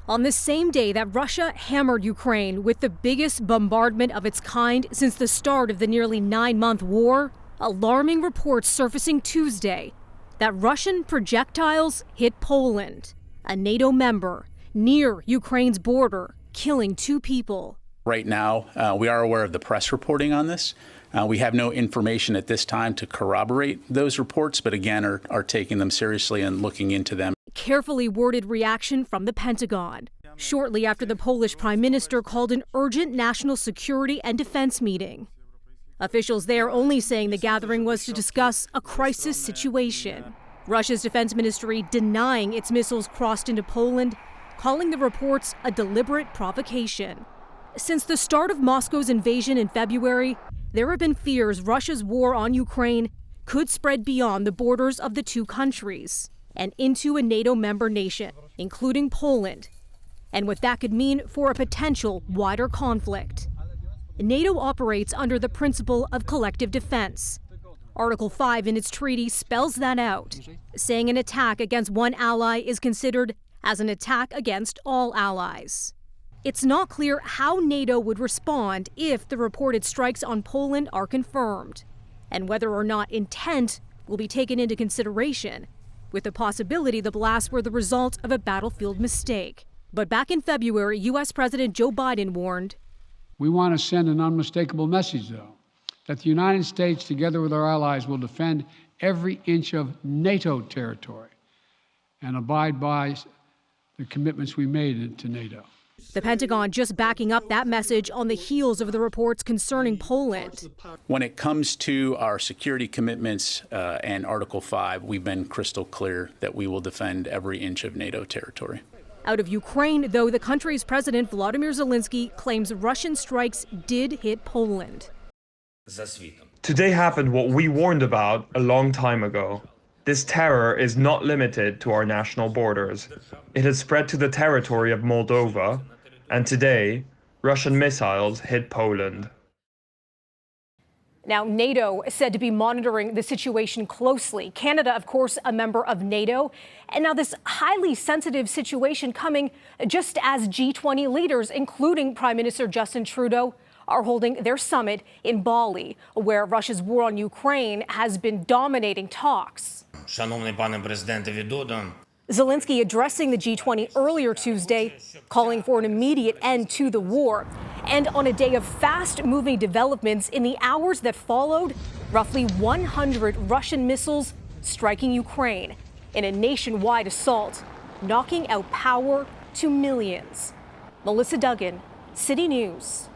On the same day that Russia hammered Ukraine with the biggest bombardment of its kind since the start of the nearly 9-month war, alarming reports surfacing Tuesday that Russian projectiles hit Poland, a NATO member, near Ukraine's border, killing 2 people. Right now, we are aware of the press reporting on this. We have no information at this time to corroborate those reports, but again, are taking them seriously and looking into them. Carefully worded reaction from the Pentagon, shortly after the Polish Prime Minister called an urgent national security and defense meeting. Officials there only saying the gathering was to discuss a crisis situation. Russia's defense ministry denying its missiles crossed into Poland, calling the reports a deliberate provocation. Since the start of Moscow's invasion in February, there have been fears Russia's war on Ukraine could spread beyond the borders of the 2 countries and into a NATO member nation, including Poland, and what that could mean for a potential wider conflict. NATO operates under the principle of collective defense. Article 5 in its treaty spells that out, saying an attack against one ally is considered as an attack against all allies. It's not clear how NATO would respond if the reported strikes on Poland are confirmed, and whether or not intent will be taken into consideration, with the possibility the blasts were the result of a battlefield mistake. But back in February, U.S. President Joe Biden warned, "We want to send an unmistakable message, though, that the United States, together with our allies, will defend every inch of NATO territory and abide by the commitments we made to NATO." The Pentagon just backing up that message on the heels of the reports concerning Poland. When it comes to our security commitments and Article 5, we've been crystal clear that we will defend every inch of NATO territory. Out of Ukraine, though, the country's President Volodymyr Zelenskyy claims Russian strikes did hit Poland. Today happened what we warned about a long time ago. This terror is not limited to our national borders. It has spread to the territory of Moldova, and today, Russian missiles hit Poland. Now, NATO is said to be monitoring the situation closely. Canada, of course, a member of NATO. And now this highly sensitive situation coming just as G20 leaders, including Prime Minister Justin Trudeau, are holding their summit in Bali, where Russia's war on Ukraine has been dominating talks. Zelenskyy addressing the G20 earlier Tuesday, calling for an immediate end to the war. And on a day of fast-moving developments in the hours that followed, roughly 100 Russian missiles striking Ukraine in a nationwide assault, knocking out power to millions. Melissa Duggan, City News.